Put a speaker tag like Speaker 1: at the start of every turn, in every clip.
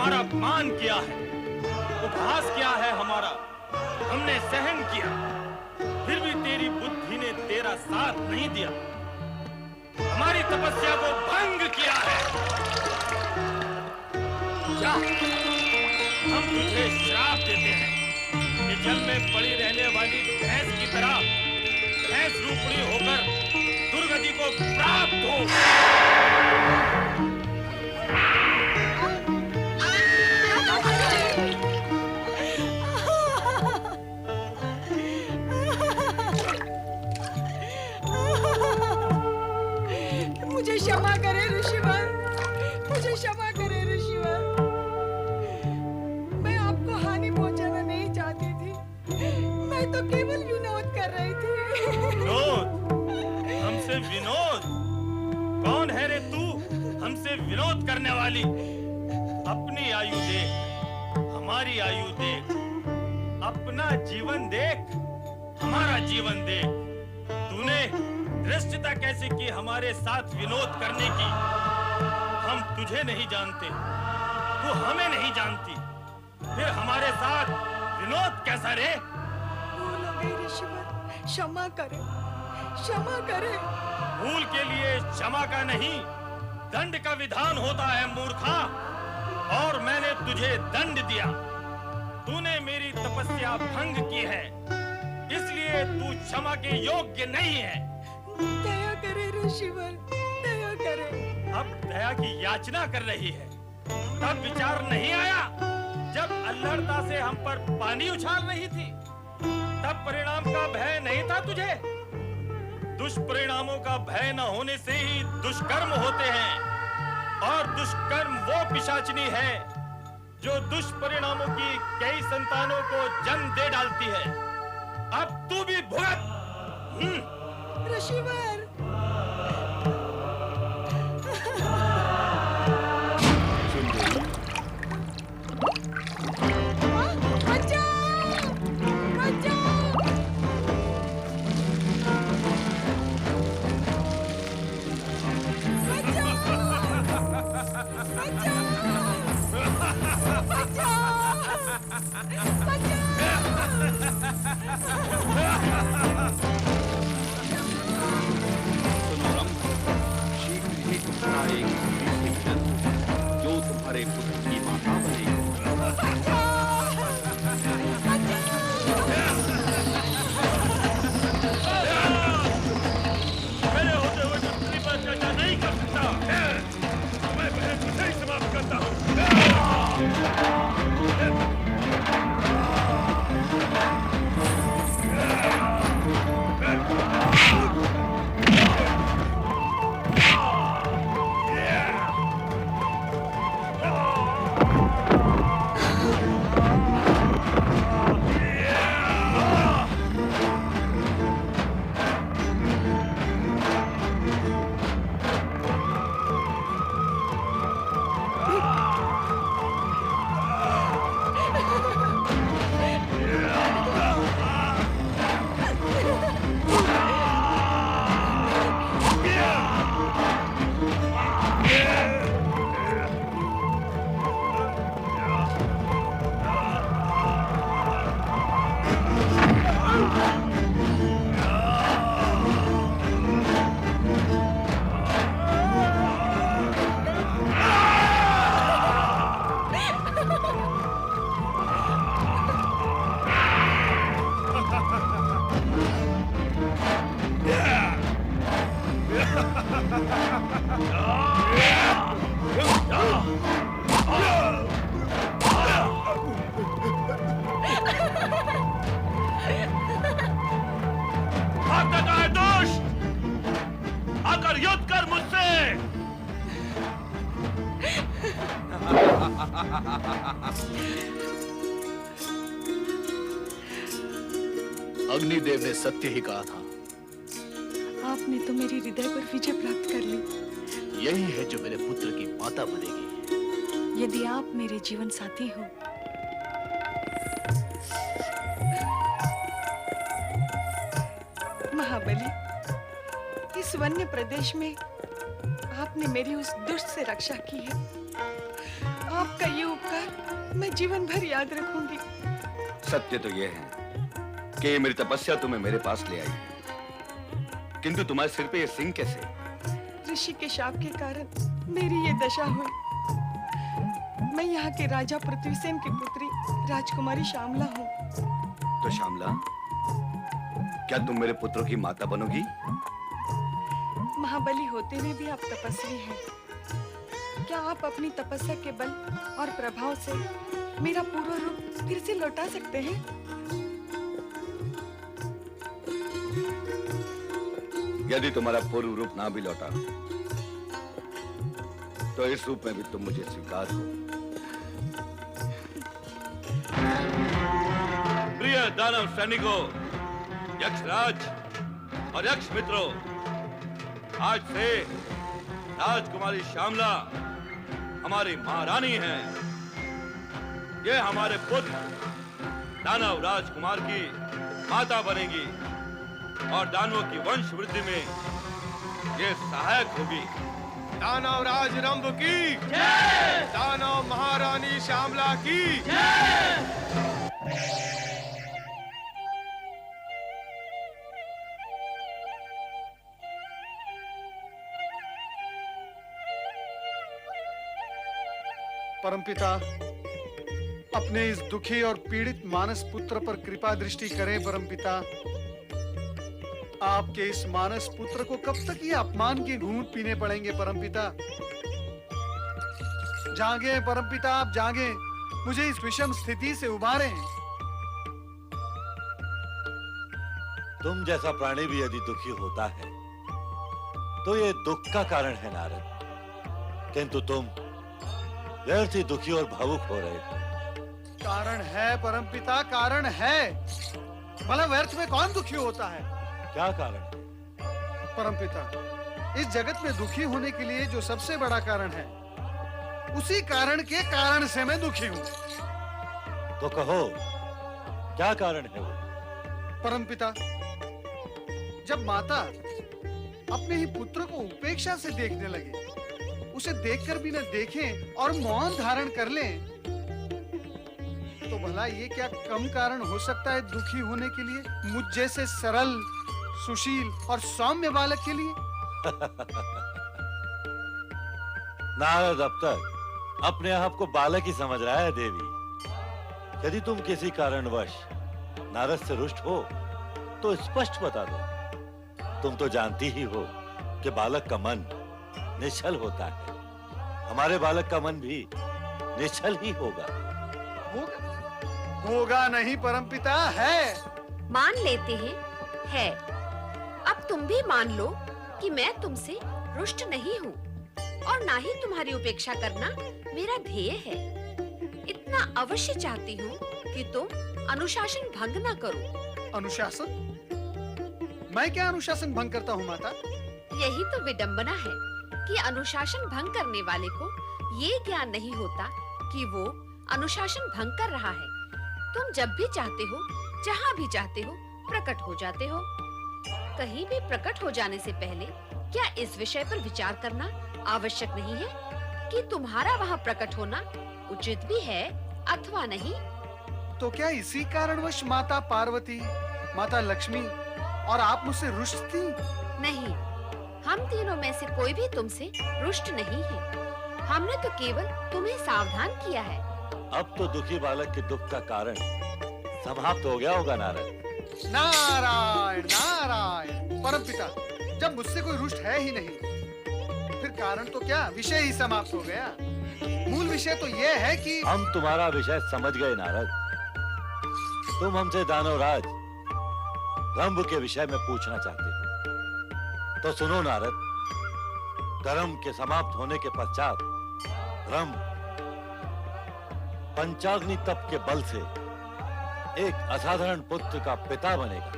Speaker 1: हमारा अपमान किया है, उपहास किया है हमारा, हमने सहन किया, फिर भी तेरी बुद्धि ने तेरा साथ नहीं दिया, हमारी तपस्या को भंग किया है। जा, हम तुझे श्राप देते हैं कि जल में पड़ी रहने वाली भैंस की तरह भैंस रूपणी होकर दुर्गति को प्राप्त हो।
Speaker 2: मुझे क्षमा करे ऋषिवर, मुझे क्षमा करे ऋषिवर। मैं आपको हानि पहुंचाना नहीं चाहती थी, मैं तो केवल विनोद कर रही थी।
Speaker 1: विनोद? हमसे विनोद? कौन है रे तू हमसे विनोद करने वाली? अपनी आयु देख, हमारी आयु देख, अपना जीवन देख, हमारा जीवन देख। तूने धृष्टता कैसे की हमारे साथ विनोद करने की? हम तुझे नहीं जानते, तू हमें नहीं जानती, फिर हमारे साथ विनोद कैसा रे?
Speaker 2: भूल हो गई ऋषिवर, क्षमा करे, क्षमा करे।
Speaker 1: भूल के लिए क्षमा का नहीं, दंड का विधान होता है मूर्खा। और मैंने तुझे दंड दिया, तूने मेरी तपस्या भंग की है, इसलिए तू क्षमा के योग्य नहीं है।
Speaker 2: दया करे ऋषिवर, दया करे।
Speaker 1: अब दया की याचना कर रही है, तब विचार नहीं आया जब अल्हड़ता से हम पर पानी उछाल रही थी, तब परिणाम का भय नहीं था तुझे? दुष्परिणामों का भय न होने से ही दुष्कर्म होते हैं, और दुष्कर्म वो पिशाचिनी है जो दुष्परिणामों की कई संतानों को जन्म दे डालती है। अब तू भी भुगत।
Speaker 2: ऋषिवर,
Speaker 3: अग्निदेव ने सत्य ही कहा था।
Speaker 2: आपने तो मेरी हृदय पर विजय प्राप्त कर ली।
Speaker 3: यही है जो मेरे पुत्र की माता बनेगी।
Speaker 2: यदि आप मेरे जीवन साथी हो, महाबली, इस वन्य प्रदेश में आपने मेरी उस दुष्ट से रक्षा की है। आपका ये उपकार मैं जीवन भर याद रखूंगी।
Speaker 4: सत्य तो यह है कि ये मेरी तपस्या तुम्हें मेरे पास ले आई, किंतु तुम्हारे सिर पे ये सिंह कैसे?
Speaker 2: ऋषि के शाप के कारण मेरी ये दशा हुई। मैं यहाँ के राजा पृथ्वीसेन की पुत्री राजकुमारी श्यामला हूँ।
Speaker 4: तो श्यामला, क्या तुम मेरे पुत्रों की माता बनोगी?
Speaker 2: महाबली होते हुए भी आप तपस्वी हैं। क्या आप अपनी तपस्या के बल और प्रभाव से मेरा पूर्व रूप फिर से लौटा सकते हैं?
Speaker 4: यदि तुम्हारा पूर्व रूप ना भी लौटा तो इस रूप में भी तुम मुझे स्वीकार हो।
Speaker 1: प्रिय दानव सैनिकों, यक्षराज और यक्ष मित्रों, आज से राजकुमारी श्यामला हमारी महारानी हैं। ये हमारे पुत्र दानव राजकुमार की माता बनेगी और दानवों की वंश वृद्धि में ये सहायक होगी।
Speaker 5: दानव राज रंभ की जय, दानव महारानी श्यामला की जय।
Speaker 6: परमपिता, अपने इस दुखी और पीड़ित मानस पुत्र पर कृपा दृष्टि करें। परमपिता, आपके इस मानस पुत्र को कब तक ये अपमान के घूंट पीने पड़ेंगे? परमपिता जागे, परमपिता आप जागे, मुझे इस विषम स्थिति से उबारें।
Speaker 7: तुम जैसा प्राणी भी यदि दुखी होता है तो ये दुख का कारण है नारद, किंतु तुम व्यर्थ ही दुखी और भावुक हो रहे हो।
Speaker 6: कारण है परमपिता, कारण है। भला व्यर्थ में कौन दुखी होता है?
Speaker 7: क्या कारण?
Speaker 6: परमपिता, इस जगत में दुखी होने के लिए जो सबसे बड़ा कारण है, उसी कारण के कारण से मैं दुखी हूँ।
Speaker 7: तो कहो, क्या कारण है वो?
Speaker 6: परमपिता, जब माता अपने ही पुत्र को उपेक्षा से देखने लगे, उसे देखकर भी न देखें और मौन धारण कर लें, तो भला ये क्या कम कारण हो सकता है दुखी होने के लिए मुझ जैसे सरल, सुशील और सौम्य बालक के लिए?
Speaker 7: नारद अब तक अपने आप को बालक ही समझ रहा है देवी। यदि तुम किसी कारणवश नारद से रुष्ट हो तो स्पष्ट बता दो। तुम तो जानती ही हो कि बालक का मन निश्चल होता है। हमारे बालक का मन भी निश्चल ही होगा।
Speaker 6: होगा नहीं परमपिता, है।
Speaker 8: मान लेते हैं, है। अब तुम भी मान लो कि मैं तुमसे रुष्ट नहीं हूँ और ना ही तुम्हारी उपेक्षा करना मेरा ध्येय है। इतना अवश्य चाहती हूँ कि तुम अनुशासन भंग न करो।
Speaker 6: अनुशासन? मैं क्या अनुशासन भंग करता हूँ माता?
Speaker 8: यही तो विडंबना है कि अनुशासन भंग करने वाले को ये ज्ञान नहीं होता कि वो अनुशासन भंग कर रहा है। तुम जब भी चाहते हो, जहाँ भी चाहते हो, प्रकट हो जाते हो। कहीं भी प्रकट हो जाने से पहले क्या इस विषय पर विचार करना आवश्यक नहीं है कि तुम्हारा वहाँ प्रकट होना उचित भी है अथवा नहीं?
Speaker 6: तो क्या इसी कारणवश माता पार्वती, माता लक्ष्मी और आप मुझसे रुष्ट थी?
Speaker 8: नहीं, हम तीनों में से कोई भी तुमसे रुष्ट नहीं है। हमने तो केवल तुम्हें सावधान किया है।
Speaker 7: अब तो दुखी बालक के दुख का कारण समाप्त हो गया होगा नारद।
Speaker 6: नारायण नारायण। परमपिता, जब मुझसे कोई रुष्ट है ही नहीं, फिर कारण तो क्या, विषय ही समाप्त हो गया। मूल विषय तो यह है कि
Speaker 7: हम तुम्हारा विषय समझ गए नारद। तुम हमसे दानवराज रंभ के विषय में पूछना चाहते हो, तो सुनो नारद। कर्म के समाप्त होने के पश्चात रंभ पंचाग्नि तप के बल से एक असाधारण पुत्र का पिता बनेगा।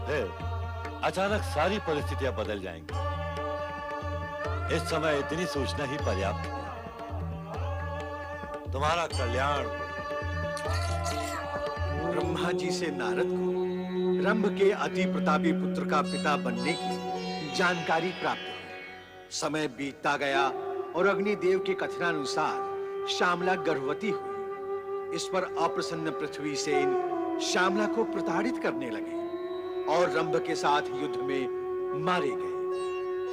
Speaker 7: फिर अचानक सारी परिस्थितियां बदल जाएंगी। इस समय इतनी सूचना ही पर्याप्त है। तुम्हारा कल्याण हो।
Speaker 9: ब्रह्मा जी से नारद को रंभ के अति प्रतापी पुत्र का पिता बनने की जानकारी प्राप्त हुई। समय बीतता गया, और अग्निदेव के कथनानुसार श्यामला गर्भवती हुई। इस पर अप्रसन्न पृथ्वीसेन श्यामला को प्रताड़ित करने लगे और रंभ के साथ युद्ध में मारे गए।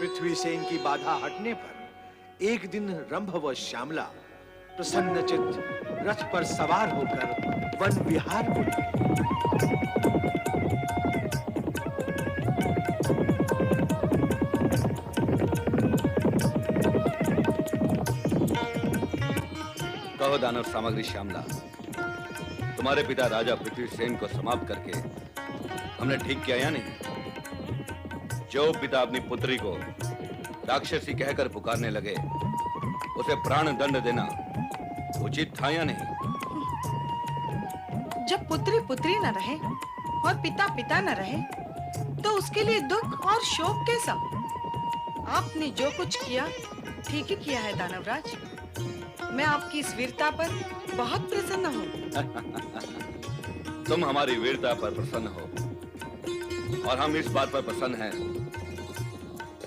Speaker 9: पृथ्वीसेन की बाधा हटने पर एक दिन रंभ व श्यामला प्रसन्नचित्त रथ पर सवार होकर वन विहार को निकले।
Speaker 4: कहो दानव सामग्री श्यामला, तुम्हारे पिता राजा पृथ्वीसेन को समाप्त करके हमने ठीक किया या नहीं? जो पिता अपनी पुत्री को राक्षसी कहकर पुकारने लगे, उसे प्राण दंड देना उचित था या नहीं?
Speaker 2: जब पुत्री पुत्री न रहे और पिता पिता न रहे, तो उसके लिए दुख और शोक कैसा? आपने जो कुछ किया ठीक ही किया है दानवराज। मैं आपकी इस वीरता पर बहुत प्रसन्न हूँ।
Speaker 4: तुम हमारी वीरता पर प्रसन्न हो और हम इस बात पर प्रसन्न हैं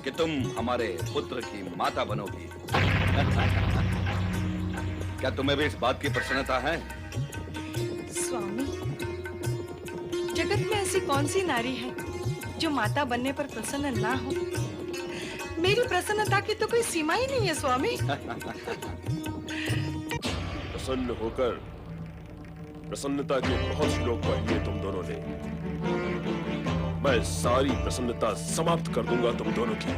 Speaker 4: कि तुम हमारे पुत्र की माता बनोगी। क्या तुम्हें भी इस बात की प्रसन्नता है?
Speaker 2: स्वामी, जगत में ऐसी कौन सी नारी है जो माता बनने पर प्रसन्न ना हो? मेरी प्रसन्नता की तो कोई सीमा ही नहीं है स्वामी।
Speaker 10: प्रसन्न होकर प्रसन्नता के बहुत श्लोक पढ़ तुम दोनों ने। मैं सारी प्रसन्नता समाप्त कर दूंगा तुम दोनों की।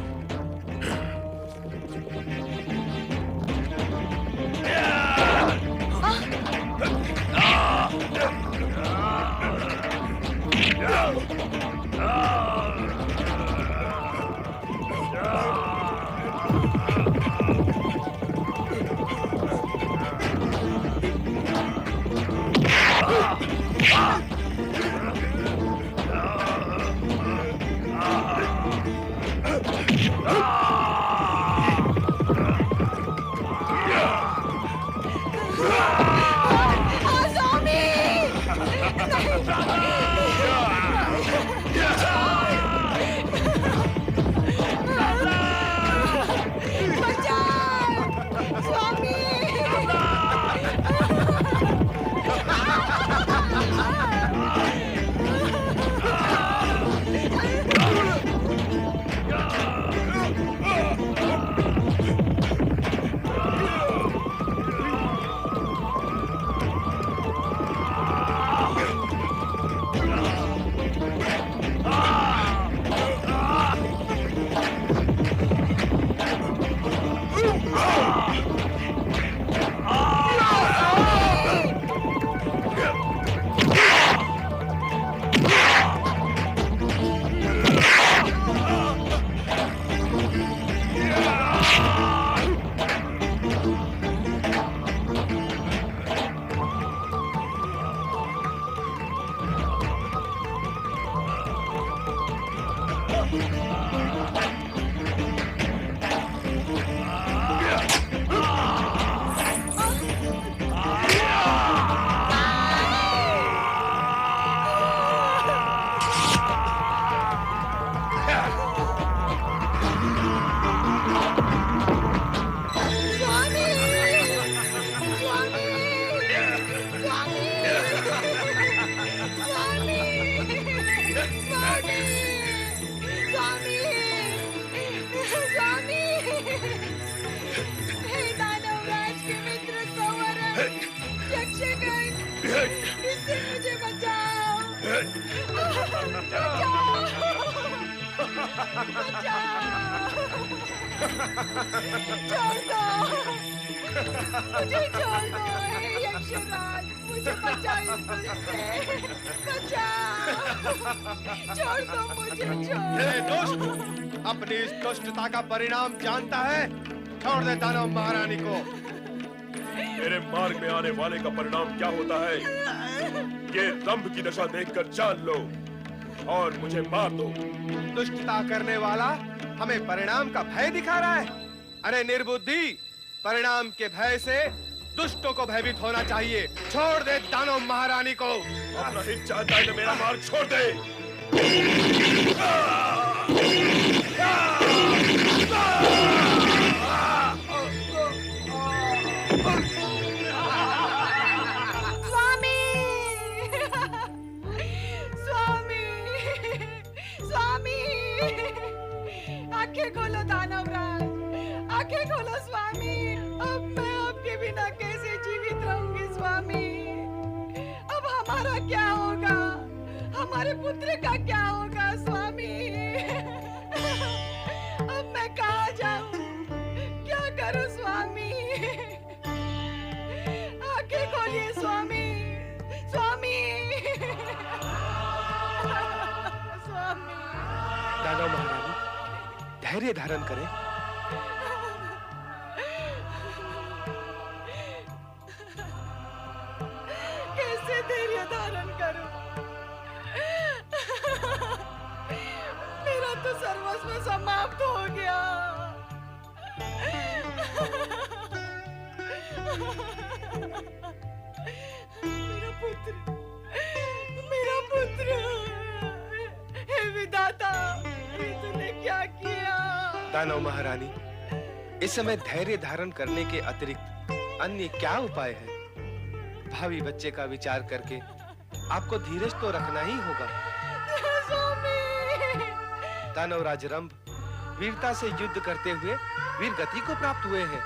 Speaker 5: अपनी इस दुष्टता का परिणाम जानता है? छोड़ दे दानव महारानी को।
Speaker 10: मेरे मार्ग में आने वाले का परिणाम क्या होता है, ये रंभ की दशा देखकर जान लो और मुझे मार दो।
Speaker 5: दुष्टता करने वाला हमें परिणाम का भय दिखा रहा है। अरे निर्बुद्धि, परिणाम के भय से दुष्टों को भयभीत होना चाहिए। छोड़ दे दानव महारानी को।
Speaker 10: अपना हित चाहता है तो मेरा मार्ग छोड़ दे।
Speaker 2: स्वामी, अब हमारा क्या होगा? हमारे पुत्र का क्या होगा स्वामी? अब मैं कहाँ जाऊं? क्या करूं स्वामी? आंखें खोलिए स्वामी, स्वामी, स्वामी।
Speaker 5: दानव महारानी, धैर्य धारण करें।
Speaker 2: कैसे धैर्य धारण करूं? मेरा तो सर्वस्व समाप्त हो गया। मेरा पुत्र, हे विधाता, ये तूने क्या किया?
Speaker 5: दानव महारानी, इस समय धैर्य धारण करने के अतिरिक्त अन्य क्या उपाय है? भावी बच्चे का विचार करके आपको धीरज तो रखना ही होगा। दानवराज रंभ वीरता से युद्ध करते हुए वीर गति को प्राप्त हुए हैं।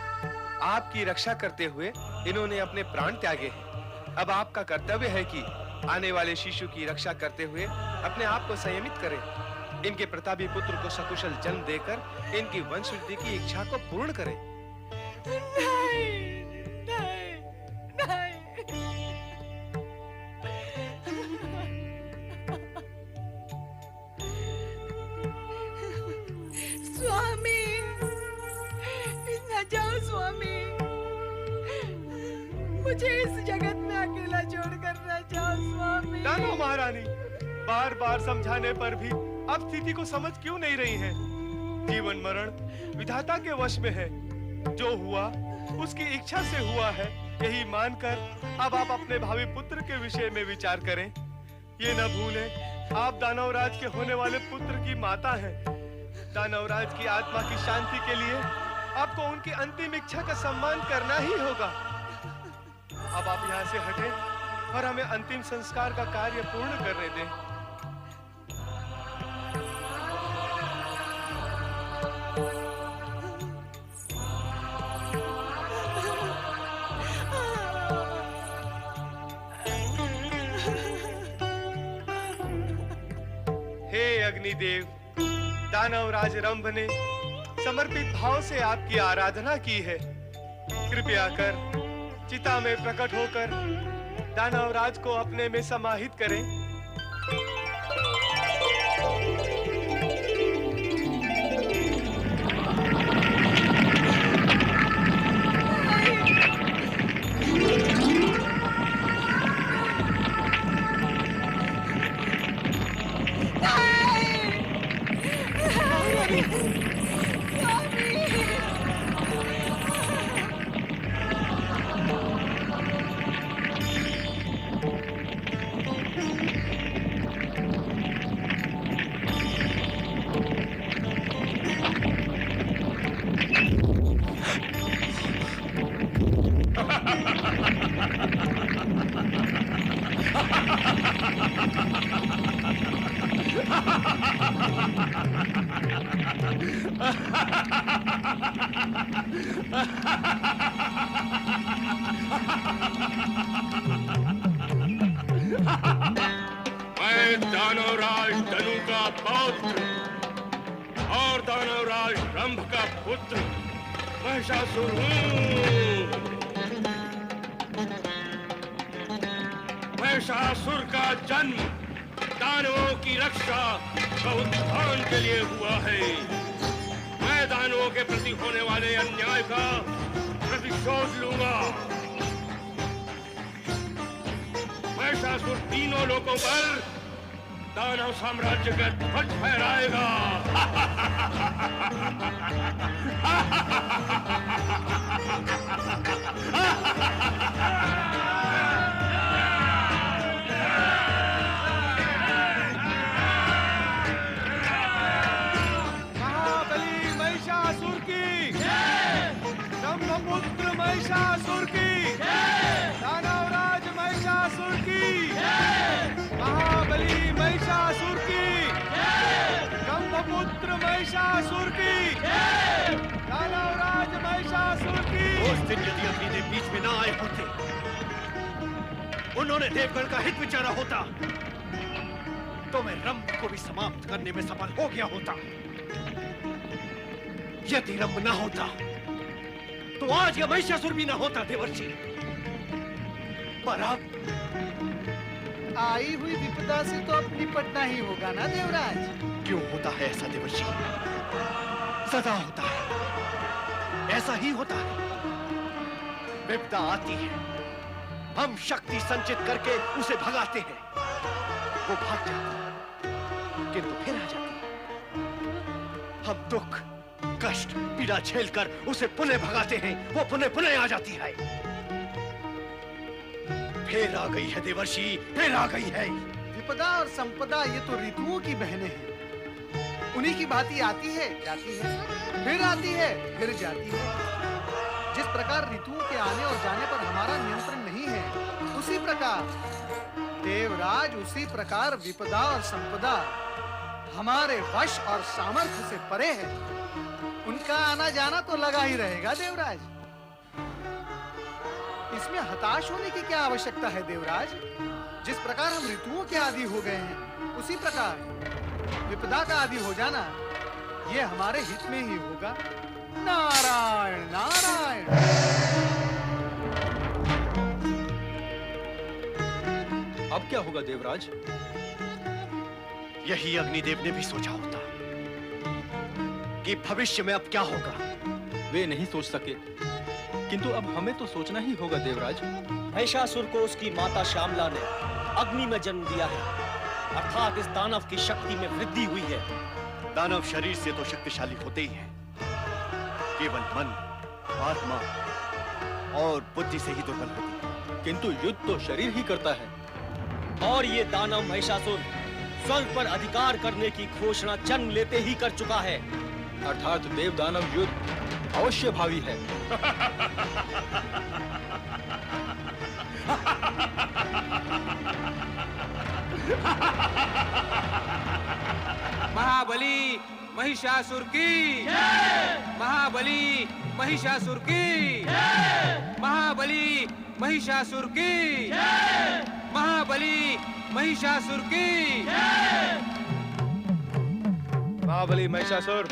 Speaker 5: आपकी रक्षा करते हुए इन्होंने अपने प्राण त्यागे हैं। अब आपका कर्तव्य है कि आने वाले शिशु की रक्षा करते हुए अपने आप को संयमित करें। इनके प्रतापी पुत्र को सकुशल जन्म देकर इनकी वंश वृद्धि की इच्छा को पूर्ण करें।
Speaker 2: नहीं, नहीं, नहीं। स्वामी, न जाओ स्वामी, मुझे इस जगत में अकेला छोड़कर न जाओ स्वामी।
Speaker 5: दानव महारानी, बार बार समझाने पर भी अब स्थिति को समझ क्यों नहीं रही हैं? जीवन मरण विधाता के वश में है। जो हुआ उसकी इच्छा से हुआ है, यही मानकर अब आप अपने भावी पुत्र के विषय में विचार करें। ये न भूलें, आप दानवराज के होने वाले पुत्र की माता हैं। दानवराज की आत्मा की शांति के लिए आपको उनकी अंतिम इच्छा का सम्मान करना ही होगा। अब आप यहाँ से हटें और हमें अंतिम संस्कार का कार्य पूर्ण करने दें। हे अग्निदेव, दानवराज रंभ ने समर्पित भाव से आपकी आराधना की है। कृपया कर चिता में प्रकट होकर दानवराज को अपने में समाहित करें।
Speaker 10: मैं दानवराज धनु का पौत्र और दानवराज रंभ का पुत्र महिषासुर हूँ। महिषासुर का जन्म दानवों की रक्षा व उत्थान के लिए हुआ है। मैं दानवों के प्रति होने वाले अन्याय का प्रतिशोध लूंगा। महिषासुर तीनों लोकों पर दानव साम्राज्य का ध्वज फहराएगा।
Speaker 5: महाबली महिषासुर की जय, ब्रह्मपुत्र महिषासुर की जय, दानवराज महिषासुर की जय, महाबली महिषासुर की जय, ब्रह्मपुत्र महिषासुर की जय, दानवराज महिषासुर की।
Speaker 9: उस दिन यदि अग्नि बीच में ना आए होते उन्होंने देवगण का हित विचारा होता तो मैं रंभ को भी समाप्त करने में सफल हो गया होता। यदि रंभ ना होता तो आज यह महिषासुर भी ना होता देवर्षि। पर अब
Speaker 6: आई हुई विपदा से तो अब निपटना ही होगा ना देवराज।
Speaker 9: क्यों होता है ऐसा देवर्षि? सदा होता है, ऐसा ही होता है। विपदा आती है, हम शक्ति संचित करके उसे भगाते हैं, वो भाग जाती है, किंतु फिर आ जाती है। हम दुख कष्ट पीड़ा झेलकर उसे पुनः भगाते हैं, वो पुनः आ जाती है। फिर आ गई है देवर्षि, फिर आ गई है।
Speaker 6: विपदा और संपदा ये तो ऋतुओं की बहनें हैं। उन्हीं की भांति आती है, जाती है, फिर आती है, फिर जाती है। जिस प्रकार ऋतुओं के आने और जाने पर हमारा नियंत्रण नहीं है, उसी प्रकार देवराज, उसी प्रकार विपदा और संपदा हमारे वश और सामर्थ्य से परे है। उनका आना जाना तो लगा ही रहेगा देवराज। इसमें हताश होने की क्या आवश्यकता है देवराज? जिस प्रकार हम ऋतुओं के आदी हो गए हैं, उसी प्रकार विपदा का आदी हो जाना ये हमारे हित में ही होगा। नारायण नारायण।
Speaker 9: अब क्या होगा देवराज? यही अग्निदेव ने भी सोचा होता कि भविष्य में अब क्या होगा।
Speaker 11: वे नहीं सोच सके, किंतु अब हमें तो सोचना ही होगा देवराज।
Speaker 12: महिषासुर को उसकी माता श्यामला ने अग्नि में जन्म दिया है, अर्थात इस दानव की शक्ति में वृद्धि हुई है।
Speaker 9: दानव शरीर से तो शक्तिशाली होते ही हैं, केवल मन, आत्मा और बुद्धि से ही दुर्बल होती है।
Speaker 11: किंतु युद्ध तो शरीर ही करता है।
Speaker 12: और ये दानव महिषासुर स्वर्ग पर अधिकार करने की घोषणा जन्म लेते ही कर चुका है।
Speaker 11: अर्थात देव दानव युद्ध अवश्य भावी है।
Speaker 13: महाबली महिषासुर की, महाबली महिषासुर की, महाबली महिषासुर की, महाबली महिषासुर की।
Speaker 5: महाबली महिषासुर,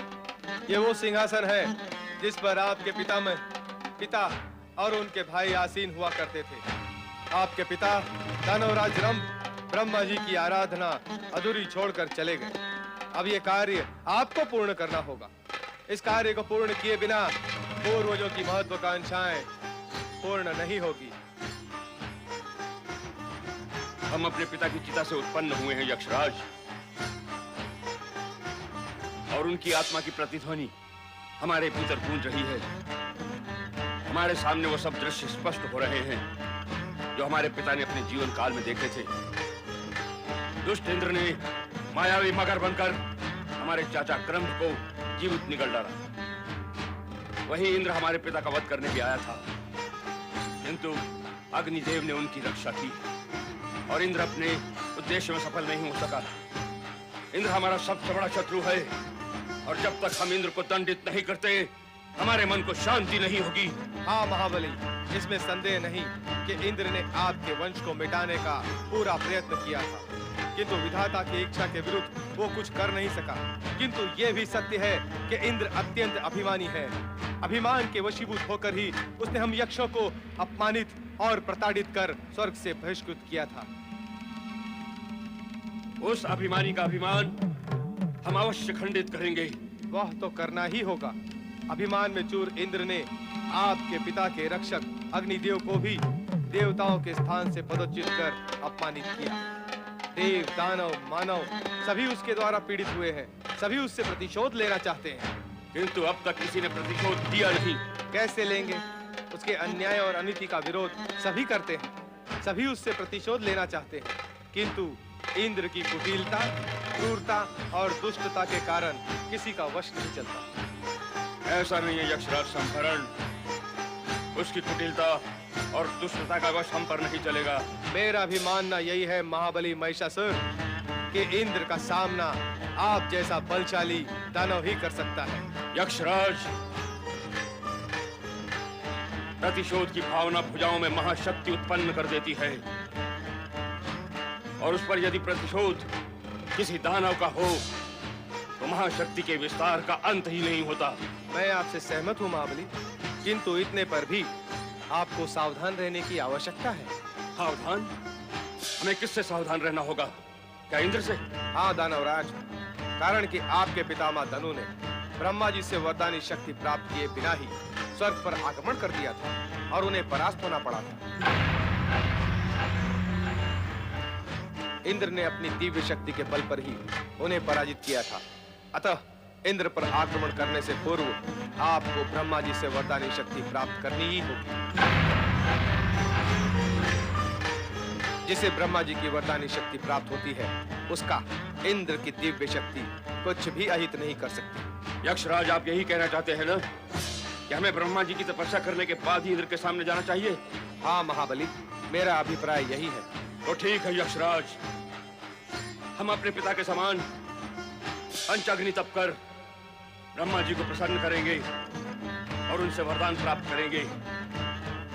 Speaker 5: ये वो सिंहासन है जिस पर आपके पिता और उनके भाई आसीन हुआ करते थे। आपके पिता दानवराज रंभ ब्रह्मा जी की आराधना अधूरी छोड़कर चले गए। अब ये कार्य आपको पूर्ण करना होगा। इस कार्य को पूर्ण किए बिना पूर्वजों की महत्वाकांक्षाएं पूर्ण नहीं होगी।
Speaker 10: हम अपने पिता की चिता से उत्पन्न हुए हैं यक्षराज, और उनकी आत्मा की प्रतिध्वनि हमारे भीतर गूंज रही है। हमारे सामने वो सब दृश्य स्पष्ट हो रहे हैं जो हमारे पिता ने अपने जीवन काल में देखे थे। दुष्ट इंद्र ने मायावी मगर बनकर हमारे चाचा क्रंभ को जीवित निगल डाला। वही इंद्र हमारे पिता का वध करने भी आया था, किंतु अग्निदेव ने उनकी रक्षा की और इंद्र अपने उद्देश्य में सफल नहीं हो सका। इंद्र हमारा सबसे बड़ा शत्रु है, और जब तक हम इंद्र को दंडित नहीं करते, हमारे मन को शांति नहीं होगी।
Speaker 5: हाँ महाबली, इसमें संदेह नहीं कि इंद्र ने आपके वंश को मिटाने का पूरा प्रयत्न किया था, किंतु विधाता की इच्छा के विरुद्ध वो कुछ कर नहीं सका। किंतु ये भी सत्य है कि इंद्र अत्यंत अभिमानी है। अभिमान के वशीभूत होकर ही उसने हम यक्षों को अपमानित और प्रताड़ित कर स्वर्ग से बहिष्कृत किया था।
Speaker 10: उस अभिमानी का अभिमान हम अवश्य खंडित करेंगे।
Speaker 5: वह तो करना ही होगा। अभिमान में चूर इंद्र ने आपके पिता के रक्षक अग्निदेव को भी देवताओं के स्थान से पदच्युत कर अपमानित किया। देव, दानव, मानव सभी उसके द्वारा पीड़ित हुए हैं। सभी उससे प्रतिशोध लेना चाहते हैं,
Speaker 10: किंतु अब तक किसी ने प्रतिशोध दिया नहीं।
Speaker 5: कैसे लेंगे? उसके अन्याय और अनीति का विरोध सभी करते हैं। सभी उससे प्रतिशोध लेना चाहते हैं, किंतु इंद्र की कुटिलता, क्रूरता और दुष्टता के कारण किसी का वश नहीं चलता।
Speaker 10: ऐसा नहीं है यक्षराज संभरण, उसकी कुटिलता और दुष्टता का वश हम पर नहीं चलेगा।
Speaker 5: मेरा भी मानना यही है महाबली महिषासुर कि इंद्र का सामना आप जैसा बलशाली दानव ही कर सकता है।
Speaker 10: यक्षराज, प्रतिशोध की भावना भुजाओं में महाशक्ति उत्पन्न कर देती है। और उस पर यदि प्रतिशोध किसी दानव का हो तो महाशक्ति के विस्तार का अंत ही नहीं होता।
Speaker 5: मैं आपसे सहमत हूँ महाबली, किंतु इतने पर भी आपको सावधान रहने की आवश्यकता है।
Speaker 10: सावधान? हमें किससे सावधान रहना होगा? क्या इंद्र से?
Speaker 5: हाँ दानवराज, कारण कि आपके पितामह धनु ने ब्रह्मा जी से वरदानी शक्ति प्राप्त किए बिना ही स्वर्ग पर आक्रमण कर दिया था और उन्हें परास्त होना पड़ा था। इंद्र ने अपनी दिव्य शक्ति के बल पर ही उन्हें पराजित किया था। अतः इंद्र पर आक्रमण करने से पूर्व आपको ब्रह्मा जी से वरदानी शक्ति प्राप्त करनी ही होगी। जिसे ब्रह्मा जी की वरदानी शक्ति प्राप्त होती है, उसका इंद्र की दिव्य शक्ति कुछ भी अहित नहीं कर सकती।
Speaker 10: यक्षराज, आप यही कहना चाहते हैं ना कि हमें ब्रह्मा जी की तपस्या करने के बाद ही इंद्र के सामने जाना चाहिए?
Speaker 5: हाँ महाबली, मेरा अभिप्राय यही है।
Speaker 10: तो ठीक है यक्षराज, हम अपने पिता के समान पंचाग्नि तप कर ब्रह्मा जी को प्रसन्न करेंगे और उनसे वरदान प्राप्त करेंगे।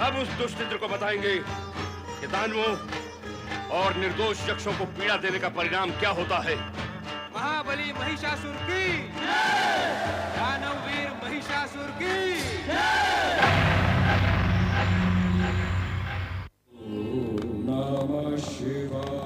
Speaker 10: अब उस दुष्ट इंद्र को बताएंगे कि दानवों और निर्दोष यक्षों को पीड़ा देने का परिणाम क्या होता है।
Speaker 13: महाबली महिषासुर की, दानव वीर महिषासुर की।
Speaker 14: नमः शिवाय।